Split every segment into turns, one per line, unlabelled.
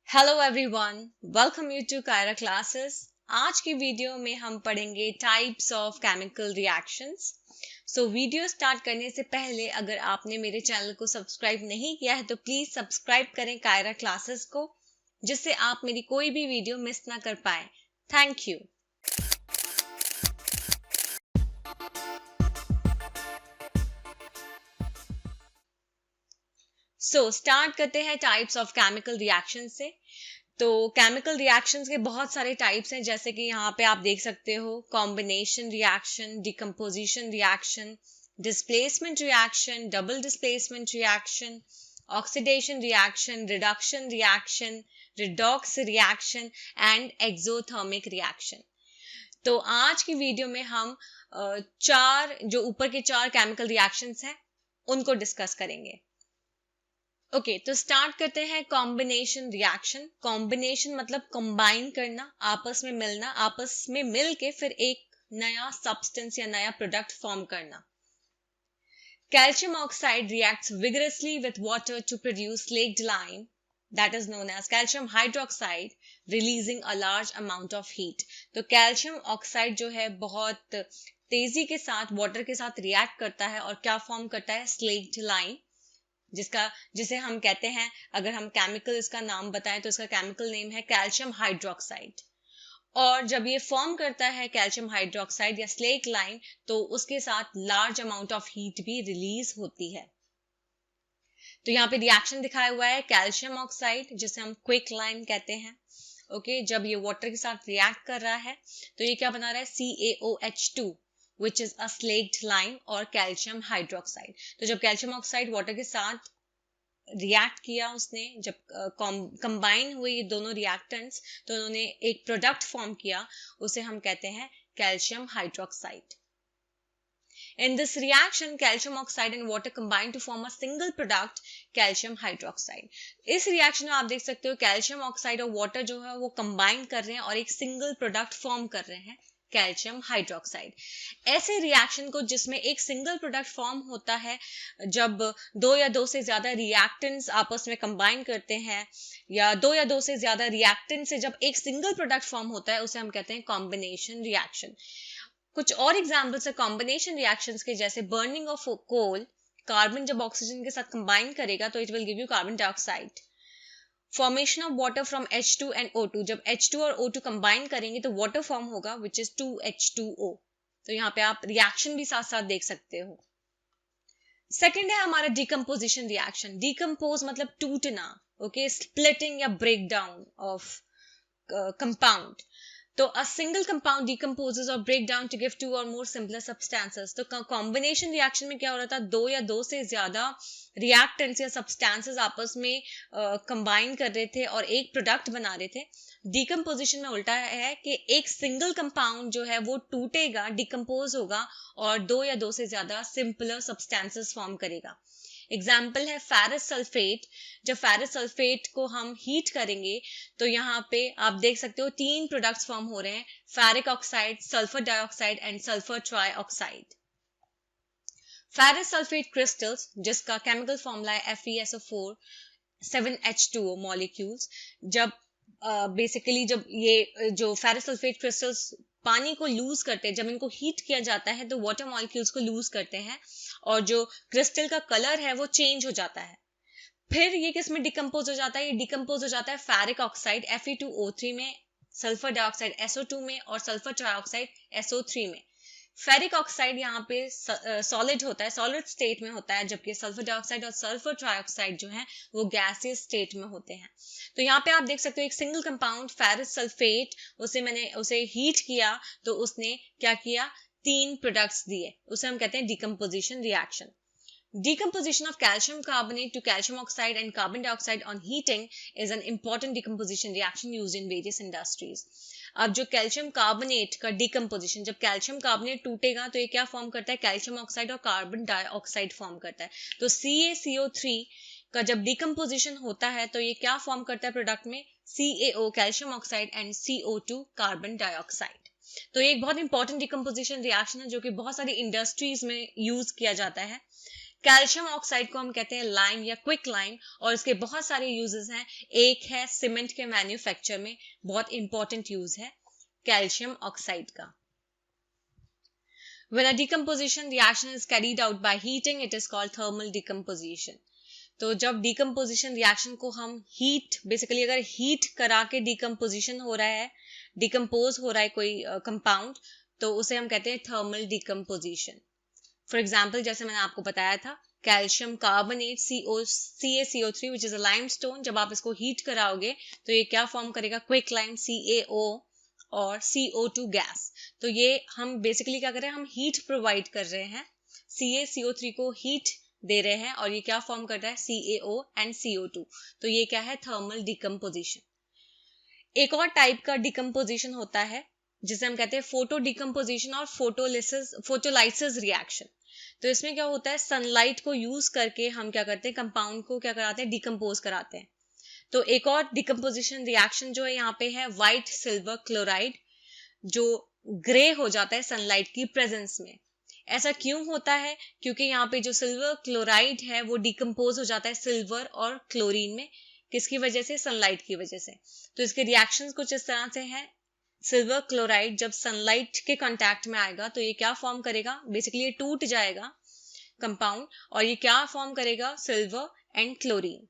Hello everyone, welcome you to Kaira classes. आज की video में हम पढ़ेंगे types of chemical reactions. Video start करने से पहले अगर आपने मेरे चैनल को सब्सक्राइब नहीं किया है तो प्लीज सब्सक्राइब करें कायरा क्लासेस को, जिससे आप मेरी कोई भी वीडियो मिस ना कर पाए। Thank you. स्टार्ट करते हैं टाइप्स ऑफ केमिकल रिएक्शन से। तो केमिकल रिएक्शंस के बहुत सारे टाइप्स हैं, जैसे कि यहाँ पे आप देख सकते हो combination reaction, decomposition reaction, displacement reaction, double displacement reaction, oxidation reaction, reduction reaction, redox reaction and exothermic reaction. तो आज की वीडियो में हम जो ऊपर के चार केमिकल रिएक्शंस हैं उनको डिस्कस करेंगे। तो स्टार्ट करते हैं कॉम्बिनेशन रिएक्शन। कॉम्बिनेशन मतलब कंबाइन करना, आपस में मिलना, आपस में मिल के फिर एक नया सब्सटेंस या नया प्रोडक्ट फॉर्म करना। Calcium oxide reacts vigorously with water to produce slaked lime, that is known as calcium hydroxide, releasing a large amount of heat। तो कैल्शियम ऑक्साइड जो है बहुत तेजी के साथ वाटर के साथ रिएक्ट करता है और क्या फॉर्म करता है, स्लेक्ड लाइम, जिसे हम कहते हैं, अगर हम केमिकल इसका नाम बताएं तो इसका केमिकल नेम है कैल्शियम हाइड्रोक्साइड। और जब ये फॉर्म करता है कैल्शियम हाइड्रोक्साइड या स्लेक लाइम, तो उसके साथ लार्ज अमाउंट ऑफ हीट भी रिलीज होती है। तो यहाँ पे रिएक्शन दिखाया हुआ है कैल्शियम ऑक्साइड, जिसे हम क्विक लाइम कहते हैं। जब ये वाटर के साथ रिएक्ट कर रहा है तो ये क्या बना रहा है, CaOH2 which is a slaked lime और कैल्शियम हाइड्रोक्साइड। तो जब कैल्शियम ऑक्साइड वाटर के साथ रिएक्ट किया, उसने जब कंबाइन हुए ये दोनों रिएक्टेंट्स, तो उन्होंने एक प्रोडक्ट फॉर्म किया, उसे हम कहते हैं calcium hydroxide. In this reaction, calcium oxide and water combine to form a single product, calcium hydroxide। इस रिएक्शन में आप देख सकते हो कैल्शियम ऑक्साइड और वाटर जो है वो कंबाइन कर रहे हैं और एक सिंगल प्रोडक्ट फॉर्म कर रहे हैं, कैल्शियम हाइड्रोक्साइड। ऐसे रिएक्शन को जिसमें एक सिंगल प्रोडक्ट फॉर्म होता है, जब दो या दो से ज्यादा रिएक्टेंट्स आपस में कंबाइन करते हैं, या दो या दो से ज्यादा रिएक्टेंट से जब एक सिंगल प्रोडक्ट फॉर्म होता है, उसे हम कहते हैं कॉम्बिनेशन रिएक्शन। कुछ और एग्जाम्पल्स है कॉम्बिनेशन रिएक्शंस के, जैसे बर्निंग ऑफ कोल, कार्बन जब ऑक्सीजन के साथ कंबाइन करेगा तो it will give you carbon dioxide. Formation of water from H2 and O2, जब H2 और O2 कंबाइन करेंगे तो वाटर फॉर्म होगा विच इज 2H2O। तो यहाँ पे आप रिएक्शन भी साथ साथ देख सकते हो। सेकेंड है हमारा डिकम्पोजिशन रिएक्शन। डिकम्पोज मतलब टूटना, स्प्लिटिंग या ब्रेक डाउन ऑफ कंपाउंड। तो a single compound decomposes or break down to give two or more simpler substances। तो कॉम्बिनेशन रिएक्शन में क्या हो रहा था, दो या दो से ज्यादा रिएक्टेंट्स या सब्सटेंसेस आपस में कंबाइन कर रहे थे और एक प्रोडक्ट बना रहे थे। डिकम्पोजिशन में उल्टा है कि एक सिंगल कंपाउंड जो है वो टूटेगा, डिकम्पोज होगा और दो या दो से ज्यादा सिंपलर सब्सटेंसेस फॉर्म करेगा। एग्जाम्पल है फेरस सल्फेट। जब फेरस सल्फेट को हम हीट करेंगे तो यहाँ पे आप देख सकते हो तीन प्रोडक्ट्स फॉर्म हो रहे हैं, ferric oxide, sulphur dioxide and sulphur trioxide. Ferrous sulphate crystals, जिसका केमिकल फॉर्मूला है FeSO4 7H2O मॉलिक्यूल्स, जब बेसिकली जब ये जो फेरस सल्फेट क्रिस्टल्स पानी को लूज करते हैं, जब इनको हीट किया जाता है तो वाटर मॉलिक्यूल्स को लूज करते हैं और जो क्रिस्टल का कलर है वो चेंज हो जाता है। फिर ये किस में डिकम्पोज हो जाता है, ये डिकम्पोज हो जाता है फेरिक ऑक्साइड Fe2O3 में, सल्फर डाइऑक्साइड SO2 में और सल्फर ट्राइऑक्साइड SO3 में। फेरिक ऑक्साइड यहाँ पे सॉलिड होता है, सॉलिड स्टेट में होता है, जबकि सल्फर डाइऑक्साइड और सल्फर ट्राइऑक्साइड जो है वो गैसियस स्टेट में होते हैं। तो यहाँ पे आप देख सकते हो एक सिंगल कंपाउंड फेरस सल्फेट, उसे हीट किया तो उसने क्या किया, तीन प्रोडक्ट्स दिए, उसे हम कहते हैं decomposition reaction. Decomposition of calcium carbonate to calcium oxide and carbon dioxide on heating is an important decomposition reaction used in various industries। अब जो कैल्शियम कार्बोनेट का डिकम्पोजिशन, जब कैल्शियम कार्बोनेट टूटेगा तो ये क्या फॉर्म करता है, कैल्शियम ऑक्साइड और कार्बन डाइऑक्साइड फॉर्म करता है। तो CaCO3 का जब डिकम्पोजिशन होता है तो ये क्या फॉर्म करता है प्रोडक्ट में, CaO calcium oxide and CO2 carbon dioxide. तो ये एक बहुत इंपॉर्टेंट डिकम्पोजिशन रिएक्शन है जो कि बहुत सारी इंडस्ट्रीज में यूज किया जाता है। कैल्शियम ऑक्साइड को हम कहते हैं लाइम या क्विक लाइम, और इसके बहुत सारे यूजेस हैं। एक है सीमेंट के मैन्युफैक्चर में बहुत इंपॉर्टेंट यूज है कैल्शियम ऑक्साइड का। When a decomposition reaction is carried out by heating, it is called thermal decomposition. तो जब डिकम्पोजिशन रिएक्शन को हम हीट, बेसिकली अगर हीट करा के डिकम्पोजिशन हो रहा है, डिकम्पोज हो रहा है कोई कंपाउंड, तो उसे हम कहते हैं थर्मल डिकम्पोजिशन। फॉर एग्जाम्पल, जैसे मैंने आपको बताया था, calcium carbonate CaCO3 which is a limestone, जब आप इसको हीट कराओगे तो ये क्या फॉर्म करेगा, क्विक लाइम CaO और CO2 गैस। तो ये हम बेसिकली क्या कर रहे हैं, हम हीट प्रोवाइड कर रहे हैं, CaCO3 को हीट दे रहे हैं और ये क्या फॉर्म कर रहा है, CaO एंड CO2। तो ये क्या है, थर्मल डिकम्पोजिशन। एक और टाइप का डिकम्पोजिशन होता है जिसे हम कहते हैं फोटो डिकम्पोजिशन और फोटोलाइसिस रिएक्शन। तो इसमें क्या होता है, सनलाइट को यूज करके हम क्या करते हैं, कंपाउंड को क्या कराते हैं, डिकम्पोज कराते हैं। तो एक और डिकम्पोजिशन रिएक्शन जो है यहाँ पे है व्हाइट सिल्वर क्लोराइड, जो ग्रे हो जाता है सनलाइट की प्रेजेंस में। ऐसा क्यों होता है, क्योंकि यहाँ पे जो सिल्वर क्लोराइड है वो डिकम्पोज हो जाता है सिल्वर और क्लोरीन में, किसकी वजह से, सनलाइट की वजह से। तो इसके रिएक्शंस कुछ इस तरह से हैं। सिल्वर क्लोराइड जब सनलाइट के कांटेक्ट में आएगा तो ये क्या फॉर्म करेगा, बेसिकली ये टूट जाएगा कंपाउंड, और ये क्या फॉर्म करेगा, सिल्वर एंड क्लोरीन।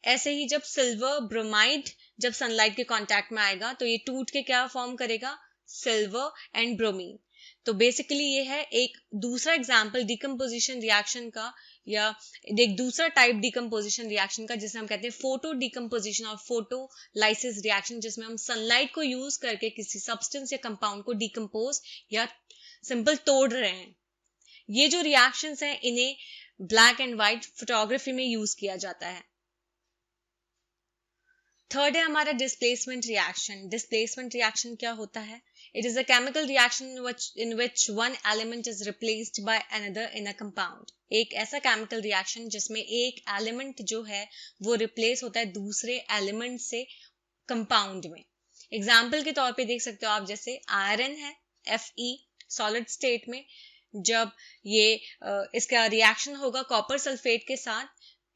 ऐसे ही जब सिल्वर ब्रोमाइड जब सनलाइट के कांटेक्ट में आएगा तो ये टूट के क्या फॉर्म करेगा, सिल्वर एंड ब्रोमीन। तो बेसिकली ये है एक दूसरा एग्जाम्पल डिकम्पोजिशन रिएक्शन का, या एक दूसरा टाइप डिकम्पोजिशन रिएक्शन का, जिसे हम कहते हैं फोटो डिकम्पोजिशन और फोटोलाइसिस रिएक्शन, जिसमें हम सनलाइट को यूज करके किसी सब्सटेंस या कंपाउंड को डिकम्पोज या सिंपल तोड़ रहे हैं। ये जो रिएक्शंस हैं इन्हें ब्लैक एंड व्हाइट फोटोग्राफी में यूज किया जाता है। थर्ड है हमारा डिस्प्लेसमेंट रिएक्शन। डिस्प्लेसमेंट रिएक्शन क्या होता है, it is a chemical reaction in which one element is replaced by another in a compound। एक ऐसा केमिकल रिएक्शन जिसमें एक एलिमेंट जो है वो रिप्लेस होता है दूसरे एलिमेंट से कंपाउंड में। एग्जाम्पल के तौर पे देख सकते हो आप, जैसे आयरन है Fe सॉलिड स्टेट में, जब ये इसका रिएक्शन होगा कॉपर सल्फेट के साथ,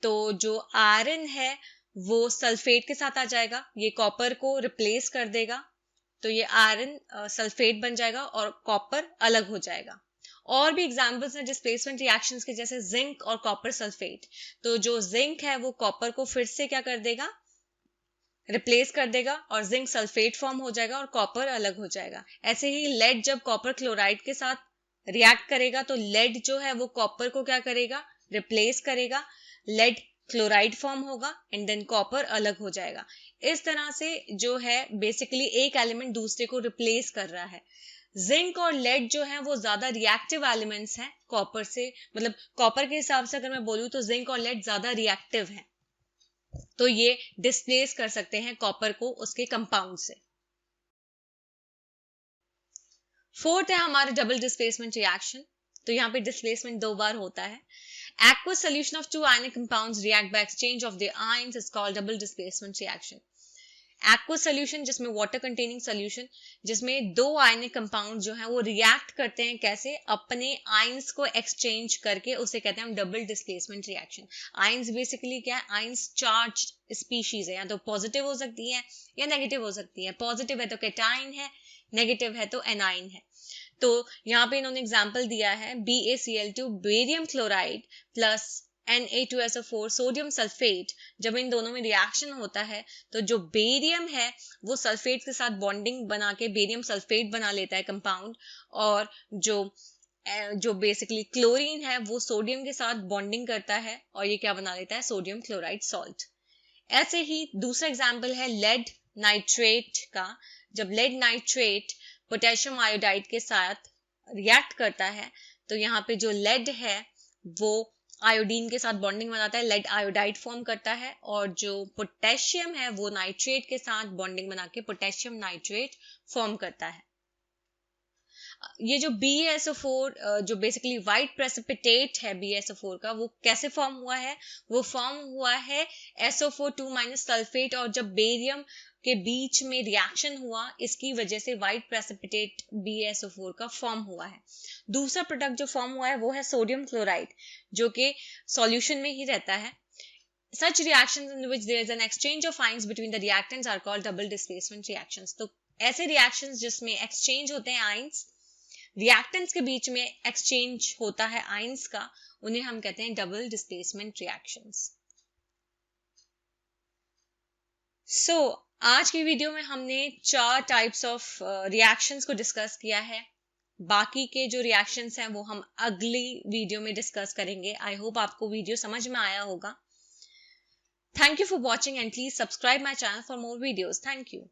तो जो आयरन है वो सल्फेट के साथ आ जाएगा, ये कॉपर को रिप्लेस कर देगा, तो ये आयरन सल्फेट बन जाएगा और कॉपर अलग हो जाएगा। और भी एग्जांपल्स हैं डिस्प्लेसमेंट रिएक्शंस के, जैसे जिंक और कॉपर सल्फेट। तो जो जिंक है वो कॉपर को फिर से क्या कर देगा, रिप्लेस कर देगा, और जिंक सल्फेट फॉर्म हो जाएगा और कॉपर अलग हो जाएगा। ऐसे ही लेड जब कॉपर क्लोराइड के साथ रिएक्ट करेगा तो लेड जो है वो कॉपर को क्या करेगा, रिप्लेस करेगा, लेड क्लोराइड फॉर्म होगा एंड देन कॉपर अलग हो जाएगा। इस तरह से जो है बेसिकली एक एलिमेंट दूसरे को रिप्लेस कर रहा है। जिंक और लेड जो है वो ज्यादा रिएक्टिव एलिमेंट्स हैं कॉपर से, मतलब कॉपर के हिसाब से अगर मैं बोलूं तो जिंक और लेड ज्यादा रिएक्टिव हैं, तो ये डिस्प्लेस कर सकते हैं कॉपर को उसके कंपाउंड से। फोर्थ है हमारा डबल डिस्प्लेसमेंट रिएक्शन। तो यहाँ पे डिस्प्लेसमेंट दो बार होता है। Aqueous solution of two ionic compounds react by exchange of their ions is called double displacement reaction. Aqueous solution जिसमें water containing solution, जिसमें दो ionic compound जो हैं वो react करते हैं, कैसे, अपने ions को exchange करके, उसे कहते हैं हम double displacement reaction। ions basically क्या है, ions charged species है, या तो positive हो सकती है या negative हो सकती है। positive है तो cation है, negative है तो anion है। तो यहाँ पे इन्होंने एग्जाम्पल दिया है BaCl2 barium chloride plus Na2SO4 sodium sulphate. जब इन दोनों में रिएक्शन होता है तो जो बेरियम है वो सल्फेट के साथ बॉन्डिंग बना के बेरियम सल्फेट बना लेता है कंपाउंड, और जो बेसिकली क्लोरीन है वो सोडियम के साथ बॉन्डिंग करता है और ये क्या बना लेता है, सोडियम क्लोराइड सॉल्ट। ऐसे ही दूसरा एग्जाम्पल है लेड नाइट्रेट का। जब लेड नाइट्रेट पोटेशियम आयोडाइड के साथ रिएक्ट करता है तो यहाँ पे जो लेड है वो आयोडीन के साथ बॉन्डिंग बनाता है, लेड आयोडाइड फॉर्म करता है, और जो पोटेशियम है वो नाइट्रेट के साथ बॉन्डिंग बना के पोटेशियम नाइट्रेट फॉर्म करता है। ये जो BeSO4 जो बेसिकली वाइट प्रेसिपिटेट है BeSO4 का, वो कैसे फॉर्म हुआ है? वो फॉर्म हुआ है SO4 2- सल्फेट और जब बेरियम के बीच में रिएक्शन हुआ, इसकी वजह से वाइट प्रेसिपिटेट BeSO4 का फॉर्म हुआ है। दूसरा प्रोडक्ट जो फॉर्म हुआ है वो है सोडियम क्लोराइड, जो कि सॉल्यूशन में ही रहता है। Such reactions in which there is an exchange of ions between the reactants are called double displacement reactions. तो ऐसे reactions जिसमें exchange होते हैं ions, reactants के बीच में exchange होता है ions का, उन्हें हम कहते हैं double displacement reactions. So, आज की वीडियो में हमने 4 types of reactions को discuss किया है. बाकी के जो reactions हैं वो हम अगली वीडियो में discuss करेंगे. I hope आपको वीडियो समझ में आया होगा. Thank you for watching and please subscribe my channel for more videos. Thank you.